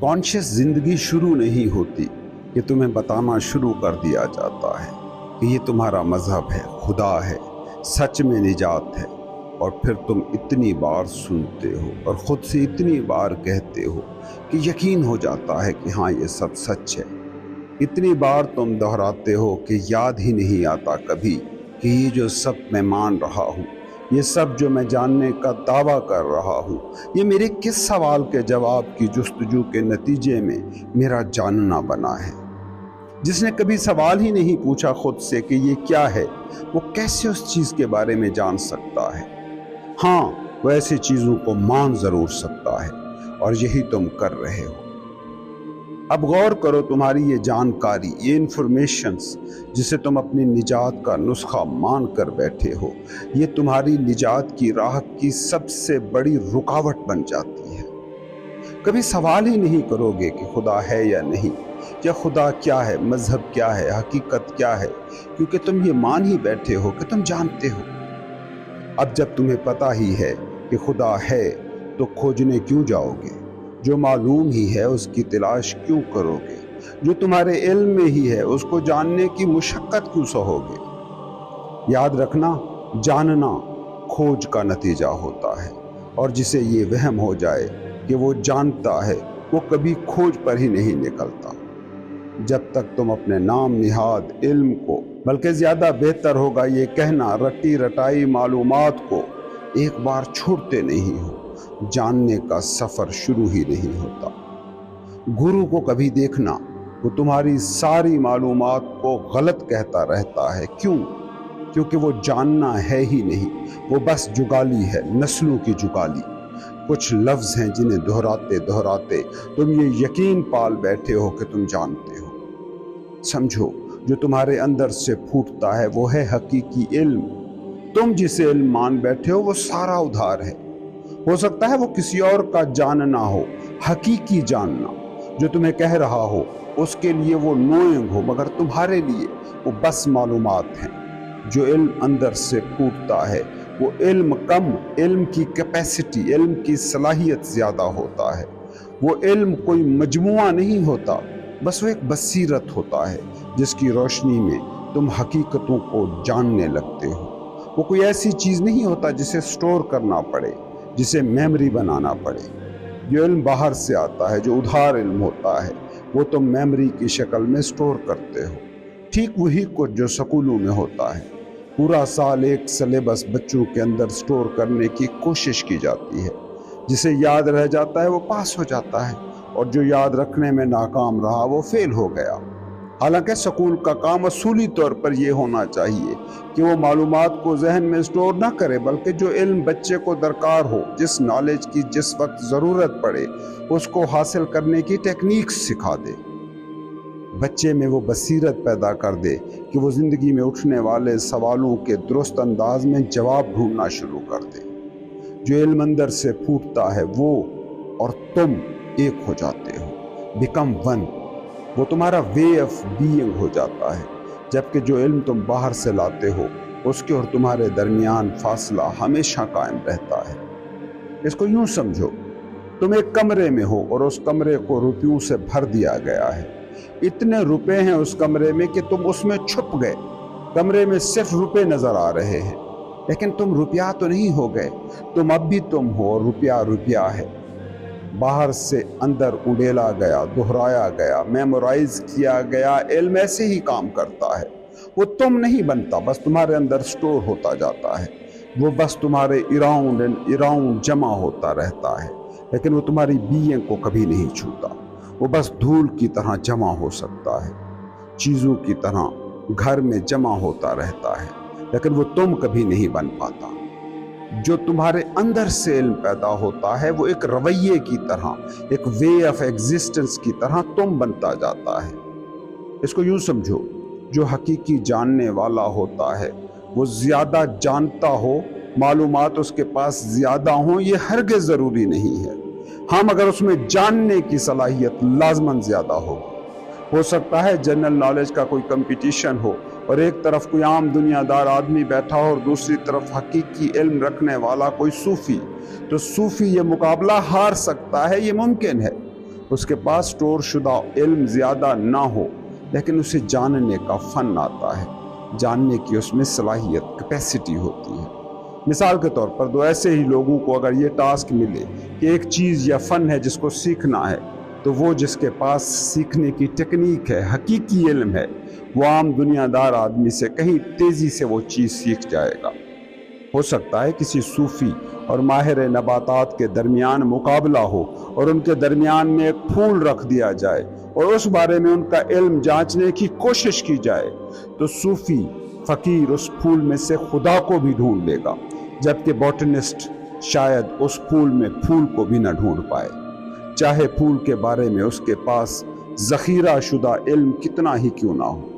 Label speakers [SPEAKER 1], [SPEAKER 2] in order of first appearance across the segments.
[SPEAKER 1] Conscious जिंदगी शुरू नहीं होती कि तुम्हें बताना शुरू कर दिया जाता है कि ये तुम्हारा मजहब है, खुदा है, सच में निजात है, और फिर तुम इतनी बार सुनते हो और ख़ुद से इतनी बार कहते हो कि यकीन हो जाता है कि हाँ ये सब सच है। इतनी बार तुम दोहराते हो कि याद ही नहीं आता कभी कि ये जो सब मैं मान रहा हूँ, ये सब जो मैं जानने का दावा कर रहा हूँ, ये मेरे किस सवाल के जवाब की जुस्तजू के नतीजे में मेरा जानना बना है। जिसने कभी सवाल ही नहीं पूछा खुद से कि ये क्या है, वो कैसे उस चीज़ के बारे में जान सकता है। हाँ, वो ऐसी चीज़ों को मान ज़रूर सकता है, और यही तुम कर रहे हो। अब गौर करो, तुम्हारी ये जानकारी, ये इन्फॉर्मेशंस जिसे तुम अपनी निजात का नुस्खा मान कर बैठे हो, ये तुम्हारी निजात की राह की सबसे बड़ी रुकावट बन जाती है। कभी सवाल ही नहीं करोगे कि खुदा है या नहीं, या खुदा क्या है, मजहब क्या है, हकीकत क्या है, क्योंकि तुम ये मान ही बैठे हो कि तुम जानते हो। अब जब तुम्हें पता ही है कि खुदा है, तो खोजने क्यों जाओगे? जो मालूम ही है उसकी तलाश क्यों करोगे? जो तुम्हारे इल्म में ही है उसको जानने की मुशक्कत क्यों सहोगे? याद रखना, जानना खोज का नतीजा होता है, और जिसे ये वहम हो जाए कि वो जानता है, वो कभी खोज पर ही नहीं निकलता। जब तक तुम अपने नाम निहाद इल्म को, बल्कि ज़्यादा बेहतर होगा ये कहना रटी रटाई मालूमात को एक बार छोड़ते नहीं हो, जानने का सफ़र शुरू ही नहीं होता। गुरु को कभी देखना, वो तुम्हारी सारी मालूमात को गलत कहता रहता है। क्यों? क्योंकि वो जानना है ही नहीं, वो बस जुगाली है, नस्लों की जुगाली। कुछ लफ्ज़ हैं जिन्हें दोहराते दोहराते तुम ये यकीन पाल बैठे हो कि तुम जानते हो। समझो, जो तुम्हारे अंदर से फूटता है वो है हकीकी इल्म। तुम जिसे इल्म मान बैठे हो वो सारा उधार है। हो सकता है वो किसी और का जानना हो, हकीकी जानना। जो तुम्हें कह रहा हो उसके लिए वो नोइंग हो, मगर तुम्हारे लिए वो बस मालूमात हैं। जो इल्म अंदर से फूटता है वो इल्म कम, इल्म की कैपेसिटी, इल्म की सलाहियत ज़्यादा होता है। वो इल्म कोई मजमुआ नहीं होता, बस वो एक बसीरत होता है जिसकी रोशनी में तुम हकीकतों को जानने लगते हो। वो कोई ऐसी चीज़ नहीं होता जिसे स्टोर करना पड़े, जिसे मेमोरी बनाना पड़े। जो इल्म बाहर से आता है, जो उधार इल्म होता है, वो तुम मेमोरी की शक्ल में स्टोर करते हो। ठीक वही कुछ जो स्कूलों में होता है। पूरा साल एक सिलेबस बच्चों के अंदर स्टोर करने की कोशिश की जाती है। जिसे याद रह जाता है वो पास हो जाता है, और जो याद रखने में नाकाम रहा वो फेल हो गया। हालांकि स्कूल का काम असूली तौर पर यह होना चाहिए कि वो मालूमात को जहन में स्टोर ना करे, बल्कि जो इल्म बच्चे को दरकार हो, जिस नॉलेज की जिस वक्त ज़रूरत पड़े, उसको हासिल करने की टेक्निक सिखा दे। बच्चे में वो बसीरत पैदा कर दे कि वो ज़िंदगी में उठने वाले सवालों के दुरुस्त अंदाज में जवाब ढूंढना शुरू कर दे। जो इल्म अंदर से फूटता है वो और तुम एक हो जाते हो, बिकम वन। वो तुम्हारा वे ऑफ बीइंग हो जाता है। जबकि जो इल्म तुम बाहर से लाते हो उसके और तुम्हारे दरमियान फासला हमेशा कायम रहता है। इसको यूं समझो, तुम एक कमरे में हो और उस कमरे को रुपयों से भर दिया गया है। इतने रुपए हैं उस कमरे में कि तुम उसमें छुप गए। कमरे में सिर्फ रुपए नजर आ रहे हैं, लेकिन तुम रुपया तो नहीं हो गए। तुम अब भी तुम हो और रुपया रुपया है। बाहर से अंदर उड़ेला गया, दोहराया गया, मेमोराइज किया गया इल्म ऐसे ही काम करता है। वो तुम नहीं बनता, बस तुम्हारे अंदर स्टोर होता जाता है। वो बस तुम्हारे अराउंड एंड अराउंड जमा होता रहता है, लेकिन वो तुम्हारी बीइंग को कभी नहीं छूता। वो बस धूल की तरह जमा हो सकता है, चीज़ों की तरह घर में जमा होता रहता है, लेकिन वो तुम कभी नहीं बन पाता। जो तुम्हारे अंदर से इल्म पैदा होता है वो एक रवैये की तरह, एक वे ऑफ एग्जिस्टेंस की तरह तुम बनता जाता है। इसको यूं समझो, जो हकीकी जानने वाला होता है वो ज़्यादा जानता हो, मालूमात उसके पास ज़्यादा हो, ये हरगिज़ ज़रूरी नहीं है। हाँ, मगर उसमें जानने की सलाहियत लाजमन ज़्यादा हो सकता है जनरल नॉलेज का कोई कंपटीशन हो और एक तरफ कोई आम दुनियादार आदमी बैठा हो और दूसरी तरफ हकीकी इल्म रखने वाला कोई सूफ़ी, तो सूफ़ी ये मुकाबला हार सकता है, ये मुमकिन है। اس کے پاس اسٹور شدہ علم زیادہ نہ ہو، لیکن اسے جاننے کا فن آتا ہے، جاننے کی اس میں صلاحیت، کیپیسٹی ہوتی ہے۔ مثال کے طور پر دو ایسے ہی لوگوں کو اگر یہ ٹاسک ملے کہ ایک چیز یا فن ہے جس کو سیکھنا ہے، تو وہ جس کے پاس سیکھنے کی ٹیکنیک ہے، حقیقی علم ہے، وہ عام دنیا دار آدمی سے کہیں تیزی سے وہ چیز سیکھ جائے گا۔ ہو سکتا ہے کسی صوفی اور ماہر نباتات کے درمیان مقابلہ ہو اور ان کے درمیان میں ایک پھول رکھ دیا جائے اور اس بارے میں ان کا علم جانچنے کی کوشش کی جائے، تو صوفی فقیر اس پھول میں سے خدا کو بھی ڈھونڈ لے گا، جبکہ بوٹنسٹ شاید اس پھول میں پھول کو بھی نہ ڈھونڈ پائے، چاہے پھول کے بارے میں اس کے پاس ذخیرہ شدہ علم کتنا ہی کیوں نہ ہو۔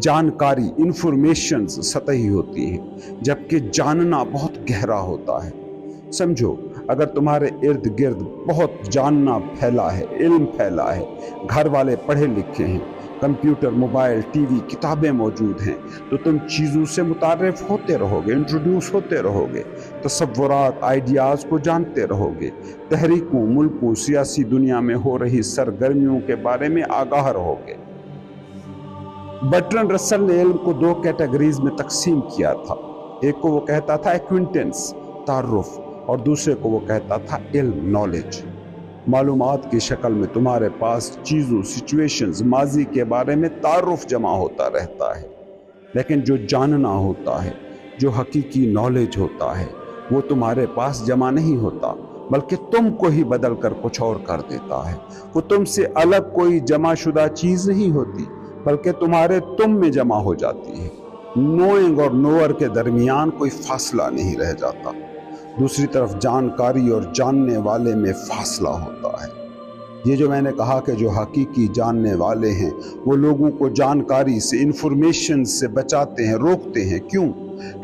[SPEAKER 1] جانکاری، انفارمیشنز سطحی ہوتی ہیں، جبکہ جاننا بہت گہرا ہوتا ہے۔ سمجھو، اگر تمہارے ارد گرد بہت جاننا پھیلا ہے، علم پھیلا ہے، گھر والے پڑھے لکھے ہیں، کمپیوٹر، موبائل، ٹی وی، کتابیں موجود ہیں، تو تم چیزوں سے متعارف ہوتے رہو گے، انٹروڈیوس ہوتے رہو گے، تصورات، آئیڈیاز کو جانتے رہو گے، تحریکوں، ملکوں، سیاسی دنیا میں ہو رہی سرگرمیوں کے بارے میں آگاہ رہو گے۔ برٹرنڈ رسل نے علم کو دو کیٹیگریز میں تقسیم کیا تھا، ایک کو وہ کہتا تھا ایکوینٹنس، تعارف، اور دوسرے کو وہ کہتا تھا علم، نالج۔ معلومات کی شکل میں تمہارے پاس چیزوں، سچویشنز، ماضی کے بارے میں تعارف جمع ہوتا رہتا ہے، لیکن جو جاننا ہوتا ہے، جو حقیقی نالج ہوتا ہے، وہ تمہارے پاس جمع نہیں ہوتا، بلکہ تم کو ہی بدل کر کچھ اور کر دیتا ہے۔ وہ تم سے الگ کوئی جمع شدہ چیز نہیں ہوتی، بلکہ تمہارے تم میں جمع ہو جاتی ہے۔ نوئنگ اور نوئر کے درمیان کوئی فاصلہ نہیں رہ جاتا، دوسری طرف جانکاری اور جاننے والے میں فاصلہ ہوتا ہے۔ یہ جو میں نے کہا کہ جو حقیقی جاننے والے ہیں وہ لوگوں کو جانکاری سے، انفارمیشن سے بچاتے ہیں، روکتے ہیں۔ کیوں؟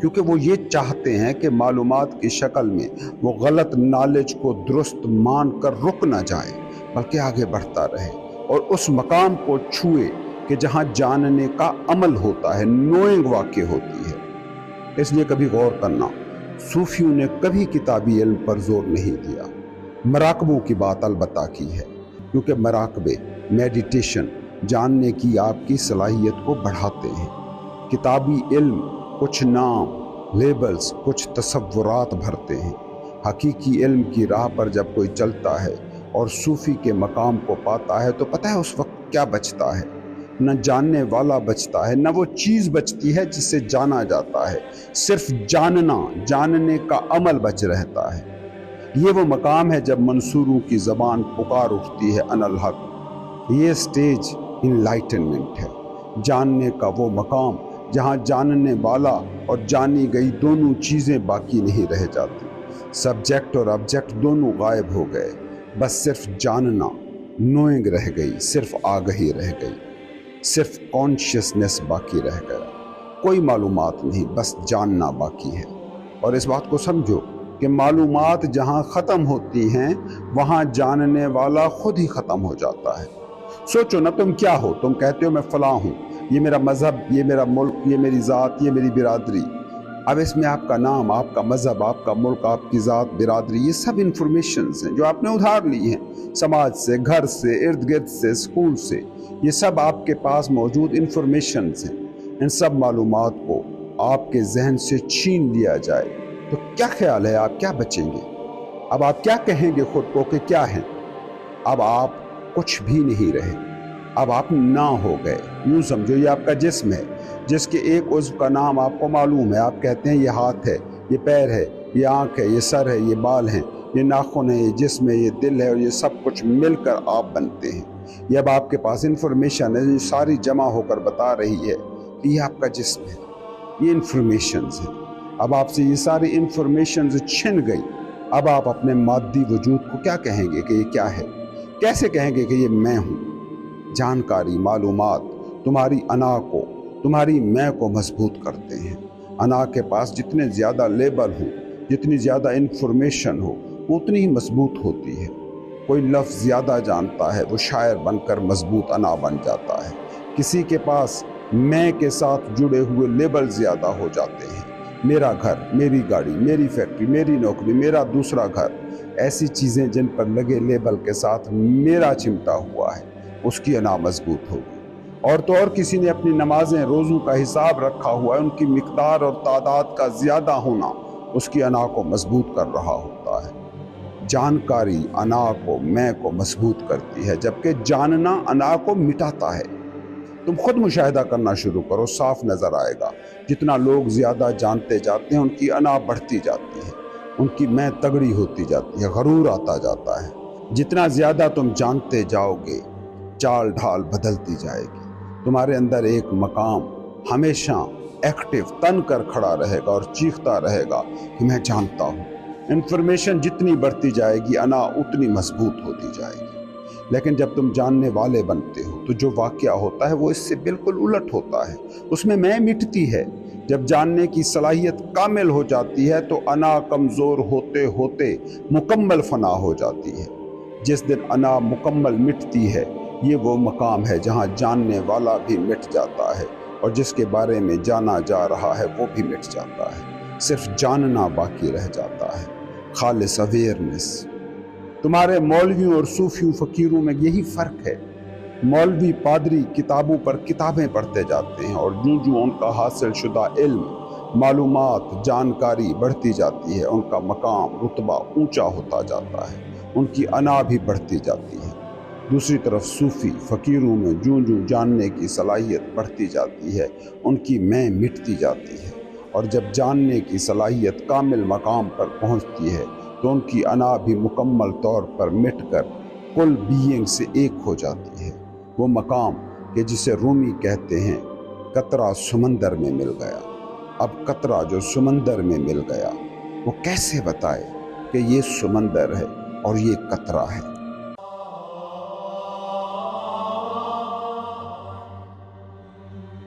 [SPEAKER 1] کیونکہ وہ یہ چاہتے ہیں کہ معلومات کی شکل میں وہ غلط نالج کو درست مان کر رک نہ جائے، بلکہ آگے بڑھتا رہے اور اس مقام کو چھوئے کہ جہاں جاننے کا عمل ہوتا ہے، نوئنگ واقع ہوتی ہے۔ اس لیے کبھی غور کرنا، صوفیوں نے کبھی کتابی علم پر زور نہیں دیا، مراقبوں کی بات البتہ کی ہے، کیونکہ مراقبے، میڈیٹیشن، جاننے کی آپ کی صلاحیت کو بڑھاتے ہیں۔ کتابی علم کچھ نام، لیبلز، کچھ تصورات بھرتے ہیں۔ حقیقی علم کی راہ پر جب کوئی چلتا ہے اور صوفی کے مقام کو پاتا ہے تو پتہ ہے اس وقت کیا بچتا ہے؟ نہ جاننے والا بچتا ہے، نہ وہ چیز بچتی ہے جسے جانا جاتا ہے، صرف جاننا، جاننے کا عمل بچ رہتا ہے۔ یہ وہ مقام ہے جب منصوروں کی زبان پکار اٹھتی ہے انا الحق۔ یہ سٹیج انلائٹنمنٹ ہے، جاننے کا وہ مقام جہاں جاننے والا اور جانی گئی دونوں چیزیں باقی نہیں رہ جاتی، سبجیکٹ اور آبجیکٹ دونوں غائب ہو گئے، بس صرف جاننا، نوئنگ رہ گئی، صرف آگہی رہ گئی، صرف کانشیسنس باقی رہ گیا۔ کوئی معلومات نہیں، بس جاننا باقی ہے۔ اور اس بات کو سمجھو کہ معلومات جہاں ختم ہوتی ہیں وہاں جاننے والا خود ہی ختم ہو جاتا ہے۔ سوچو نا، تم کیا ہو؟ تم کہتے ہو میں فلاں ہوں، یہ میرا مذہب، یہ میرا ملک، یہ میری ذات، یہ میری برادری۔ اب اس میں آپ کا نام، آپ کا مذہب، آپ کا ملک، آپ کی ذات، برادری، یہ سب انفارمیشنز ہیں جو آپ نے ادھار لی ہیں سماج سے، گھر سے، ارد گرد سے، اسکول سے۔ یہ سب آپ کے پاس موجود انفارمیشنز ہیں۔ ان سب معلومات کو آپ کے ذہن سے چھین لیا جائے تو کیا خیال ہے آپ کیا بچیں گے؟ اب آپ کیا کہیں گے خود کو کہ کیا ہیں؟ اب آپ کچھ بھی نہیں رہے، اب آپ نہ ہو گئے۔ یوں سمجھو یہ آپ کا جسم ہے جس کے ایک عضو کا نام آپ کو معلوم ہے، آپ کہتے ہیں یہ ہاتھ ہے، یہ پیر ہے، یہ آنکھ ہے، یہ سر ہے، یہ بال ہیں، یہ ناخن ہے، یہ جسم ہے، یہ دل ہے، اور یہ سب کچھ مل کر آپ بنتے ہیں۔ یہ اب آپ کے پاس انفارمیشن ہے، یہ ساری جمع ہو کر بتا رہی ہے کہ یہ آپ کا جسم ہے، یہ انفارمیشنز ہیں۔ اب آپ سے یہ ساری انفارمیشنز چھن گئی، اب آپ اپنے مادی وجود کو کیا کہیں گے کہ یہ کیا ہے؟ کیسے کہیں گے کہ یہ میں ہوں؟ جانکاری، معلومات تمہاری انا کو، تمہاری میں کو مضبوط کرتے ہیں۔ انا کے پاس جتنے زیادہ لیبل ہوں، جتنی زیادہ انفارمیشن ہو، وہ اتنی ہی مضبوط ہوتی ہے۔ کوئی لفظ زیادہ جانتا ہے وہ شاعر بن کر مضبوط انا بن جاتا ہے۔ کسی کے پاس میں کے ساتھ جڑے ہوئے لیبل زیادہ ہو جاتے ہیں، मेरा घर, मेरी गाड़ी, मेरी फैक्ट्री, मेरी नौकरी, मेरा दूसरा घर, ऐसी चीज़ें जिन पर लगे लेबल के साथ मेरा चिमटा हुआ है, उसकी अना मजबूत होगी। और तो और किसी ने अपनी नमाजें रोज़ों का हिसाब रखा हुआ है, उनकी मिकदार और तादाद का ज़्यादा होना उसकी अना को मजबूत कर रहा होता है। जानकारी अना को, मैं को मजबूत करती है, जबकि जानना अना को मिटाता है। तुम खुद मुशाहिदा करना शुरू करो, साफ नज़र आएगा। जितना लोग ज़्यादा जानते जाते हैं उनकी अना बढ़ती जाती है, उनकी मैं तगड़ी होती जाती है, गरूर आता जाता है। जितना ज़्यादा तुम जानते जाओगे चाल ढाल बदलती जाएगी। तुम्हारे अंदर एक मकाम हमेशा एक्टिव तन कर खड़ा रहेगा और चीखता रहेगा कि मैं जानता हूँ। इन्फॉर्मेशन जितनी बढ़ती जाएगी अना उतनी मजबूत होती जाएगी। लेकिन जब तुम जानने वाले बनते हो तो जो वाक़या होता है वो इससे बिल्कुल उलट होता है, उसमें मैं मिटती है। जब जानने की सलाहियत कामिल हो जाती है तो अना कमज़ोर होते होते मुकम्मल फना हो जाती है। जिस दिन अना मुकम्मल मिटती है, ये वो मकाम है जहाँ जानने वाला भी मिट जाता है और जिसके बारे में जाना जा रहा है वो भी मिट जाता है। सिर्फ जानना बाकी रह जाता है, खालिस अवेयरनेस। तुम्हारे मौलवियों और सूफियों फ़कीरों में यही फ़र्क है। मौलवी पादरी किताबों पर किताबें पढ़ते जाते हैं और यूं यूं उनका हासिल शुदा इल्म, मालूमात, जानकारी बढ़ती जाती है, उनका मकाम रुतबा ऊंचा होता जाता है, उनकी अना भी बढ़ती जाती है। दूसरी तरफ सूफ़ी फ़कीरों में यूं यूं जानने की सलाहियत बढ़ती जाती है, उनकी मैं मिटती जाती है। और जब जानने की सलाहियत कामिल मकाम पर पहुँचती है तो उनकी अना भी मुकम्मल तौर पर मिटकर कुल बीइंग से एक हो जाती है। वो मकाम कि जिसे रूमी कहते हैं कतरा समंदर में मिल गया। अब कतरा जो समंदर में मिल गया वो कैसे बताए कि ये समंदर है और ये कतरा है।